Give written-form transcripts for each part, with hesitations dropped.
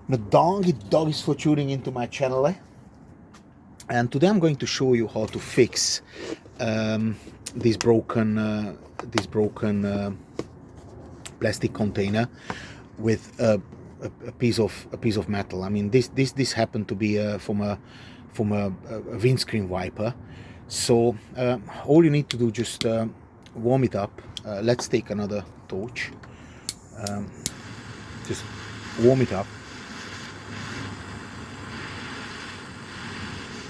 The dog is for tuning into my channel, and today I'm going to show you how to fix this broken plastic container with a piece of metal. I mean, this happened to be from a windscreen wiper. So all you need to do, just warm it up. Let's take another torch. Just warm it up.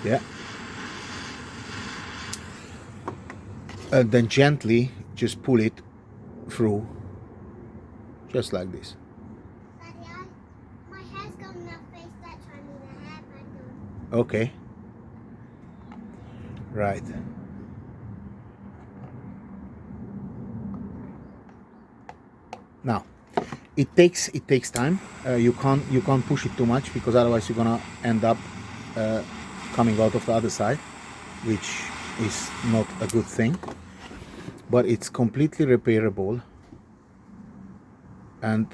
Yeah. And then gently just pull it through, just like this. Daddy, my hair's got enough face that's I need a hairband on. Okay. Right. Now, it takes time. You can't push it too much, because otherwise you're gonna end up coming out of the other side, which is not a good thing. But it's completely repairable, and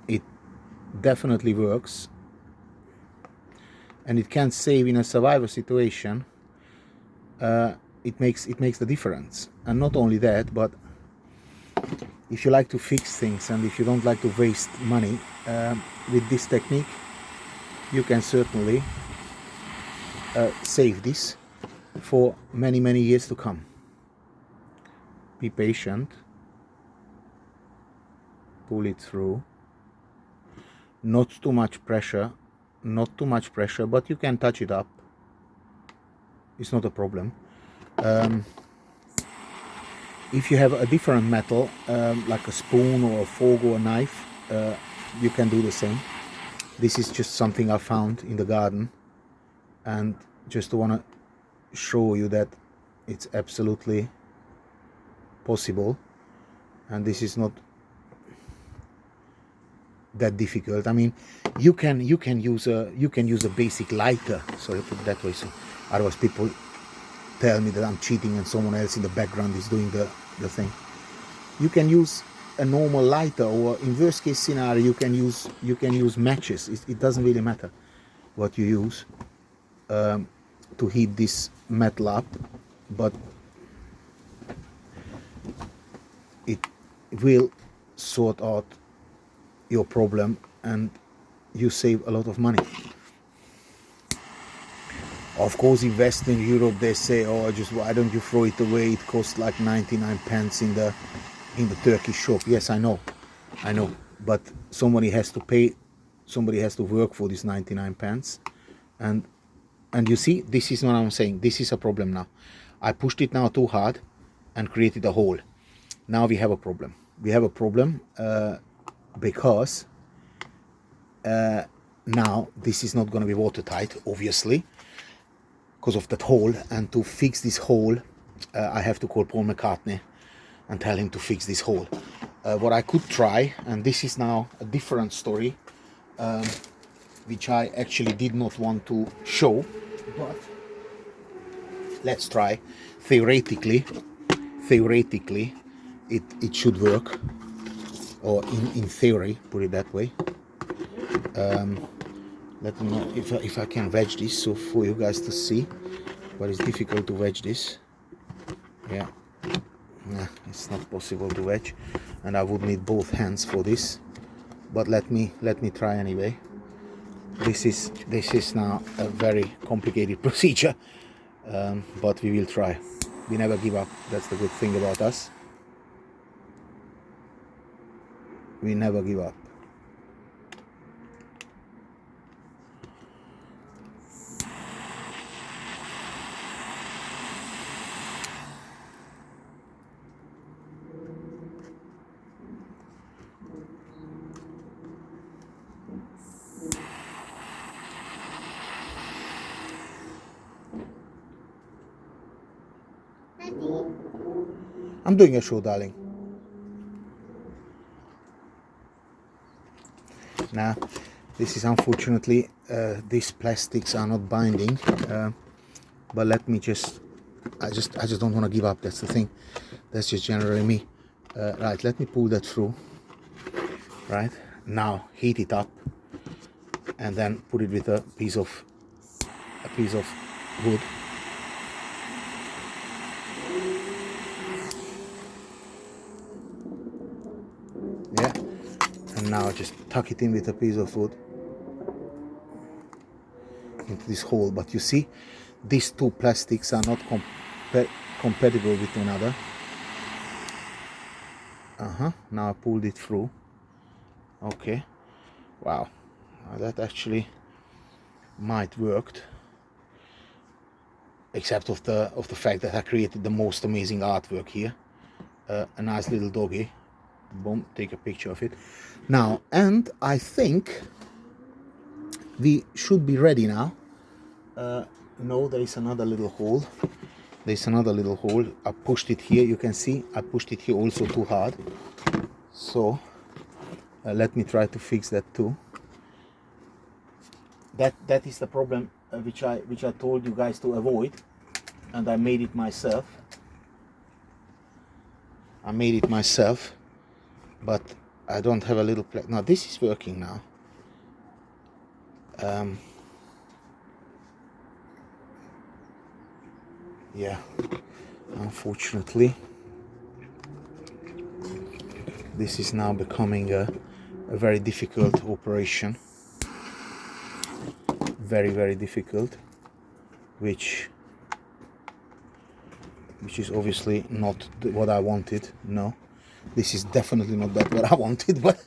it definitely works, and it can save in a survivor situation. It makes the difference. And not only that, but if you like to fix things and if you don't like to waste money, with this technique you can certainly save this for many years to come. Be patient, pull it through, not too much pressure, but you can touch it up, it's not a problem. If you have a different metal, like a spoon or a fork or a knife, you can do the same. This is just something I found in the garden, and just want to show you that it's absolutely possible, and this is not that difficult. I mean, you can use a basic lighter. Sorry, put it that way, so otherwise people tell me that I'm cheating and someone else in the background is doing the thing. You can use a normal lighter, or in worst case scenario you can use matches. It doesn't really matter what you use to heat this metal up, but it will sort out your problem and you save a lot of money. Of course, in Western Europe they say, oh, just why don't you throw it away, it costs like 99 pence in the Turkish shop. Yes, I know, but somebody has to pay, somebody has to work for this 99 pence. And you see, this is what I'm saying, this is a problem now. I pushed it now too hard and created a hole. Now we have a problem. Because now this is not going to be watertight, obviously, because of that hole. And to fix this hole, I have to call Paul McCartney and tell him to fix this hole. What I could try, and this is now a different story, which I actually did not want to show, but let's try. Theoretically it should work, or in theory, put it that way. Let me know if I can wedge this, so for you guys to see. But it's difficult to wedge this. Yeah, nah, it's not possible to wedge, and I would need both hands for this. But let me try anyway. This is now a very complicated procedure, but we will try. We never give up. That's the good thing about us. We never give up. Daddy, I'm doing a show, darling. Now, this is unfortunately, these plastics are not binding, but let me I just don't want to give up. That's the thing. That's just generally me. Right, let me pull that through. Right, now heat it up, and then put it with a piece of wood. Yeah, and now just tuck it in with a piece of wood into this hole. But you see, these two plastics are not compatible with one another. Now I pulled it through. Okay, wow, that actually might worked, except of the fact that I created the most amazing artwork here. A nice little doggy. Boom, take a picture of it now, and I think we should be ready now. No, there is another little hole. There's another little hole. I pushed it here. You can see I pushed it here also too hard. So let me try to fix that too. That is the problem which I told you guys to avoid, and I made it myself. But I don't have a little plate. Now this is working now. Yeah, unfortunately this is now becoming a very difficult operation. Very difficult, which is obviously not what I wanted. No, this is definitely not what I wanted, but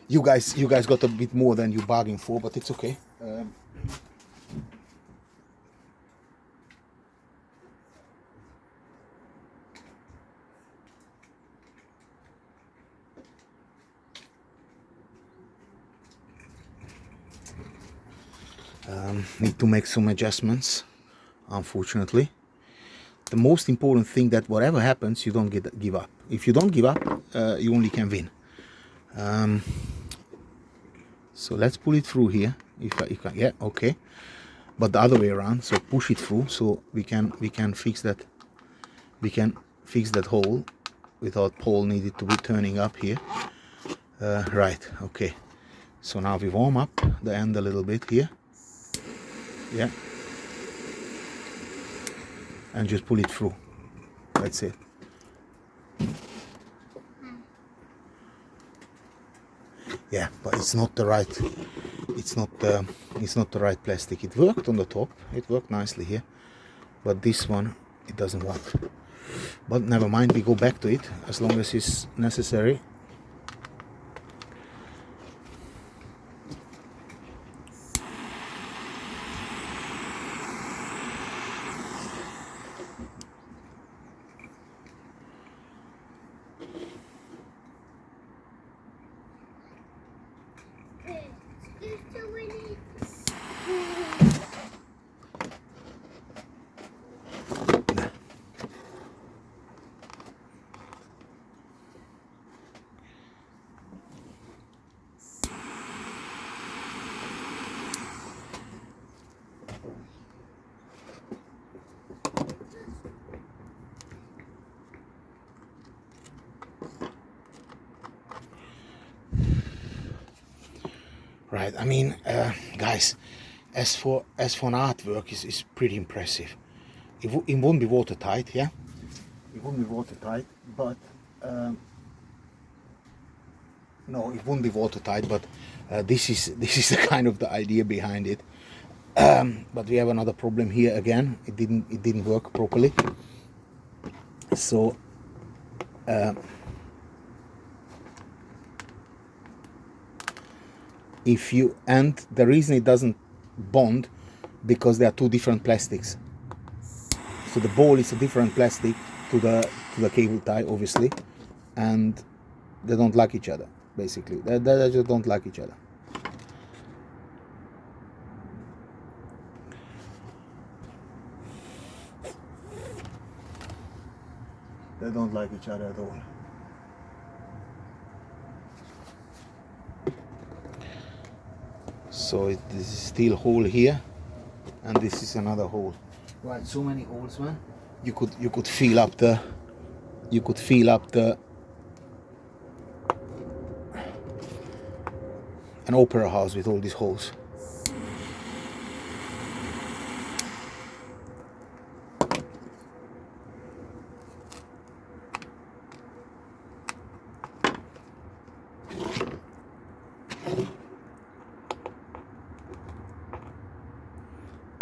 you guys got a bit more than you bargained for, but it's okay. Need to make some adjustments, unfortunately. The most important thing that whatever happens, you don't give up. If you don't give up, you only can win. So let's pull it through here. Yeah, okay. But the other way around. So push it through, so we can fix that. We can fix that hole without Paul needed to be turning up here. Right. Okay. So now we warm up the end a little bit here. Yeah. And just pull it through. That's it. Yeah, but it's not the right. It's not the right plastic. It worked on the top. It worked nicely here, but this one it doesn't work. But never mind. We go back to it as long as it's necessary. Right, I mean, guys, as for an artwork, is pretty impressive. It won't be watertight, yeah. It won't be watertight, but no, it won't be watertight. But this is the kind of the idea behind it. But we have another problem here again. It didn't work properly. So. And the reason it doesn't bond, because there are two different plastics. So the ball is a different plastic to the cable tie, obviously, and they don't like each other. Basically, they just don't like each other. They don't like each other at all. So this is still hole here, and this is another hole. Right, so many holes, man. You could feel up the. an opera house with all these holes.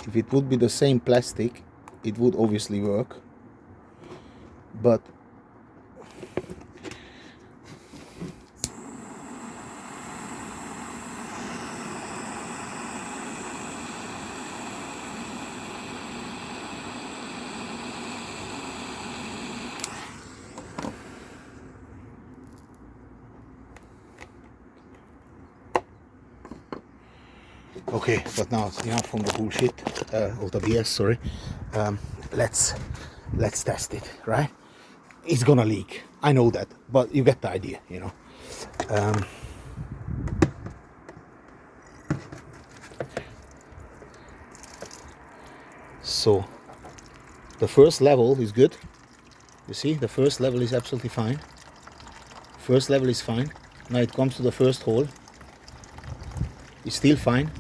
If it would be the same plastic, it would obviously work, but okay, but now it's enough from the bullshit, or the BS, sorry. Let's test it, right? It's gonna leak, I know that, but you get the idea, you know. So the first level is good. You see, the first level is absolutely fine. First level is fine. Now it comes to the first hole. It's still fine.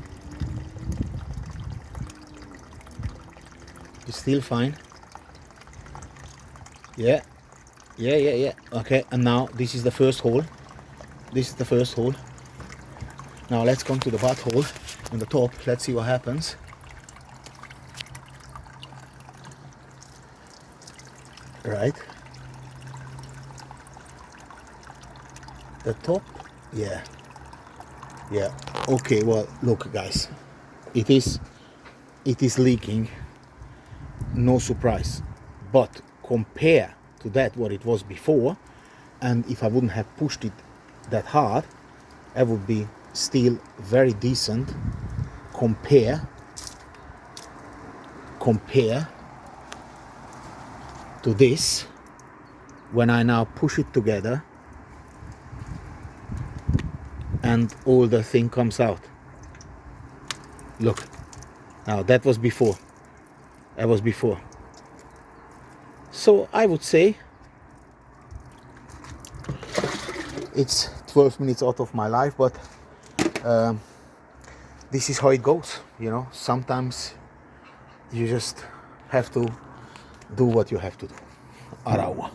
It's still fine. Yeah. Okay, and now this is the first hole. This is the first hole. Now let's come to the butt hole on the top. Let's see what happens. Right. The top. Yeah. Okay, well, look guys. It is leaking. No surprise. But compare to that what it was before, and if I wouldn't have pushed it that hard, I would be still very decent. Compare to this when I now push it together and all the thing comes out. Look, now that was before. So I would say it's 12 minutes out of my life, but this is how it goes, you know. Sometimes you just have to do what you have to do. Arawa.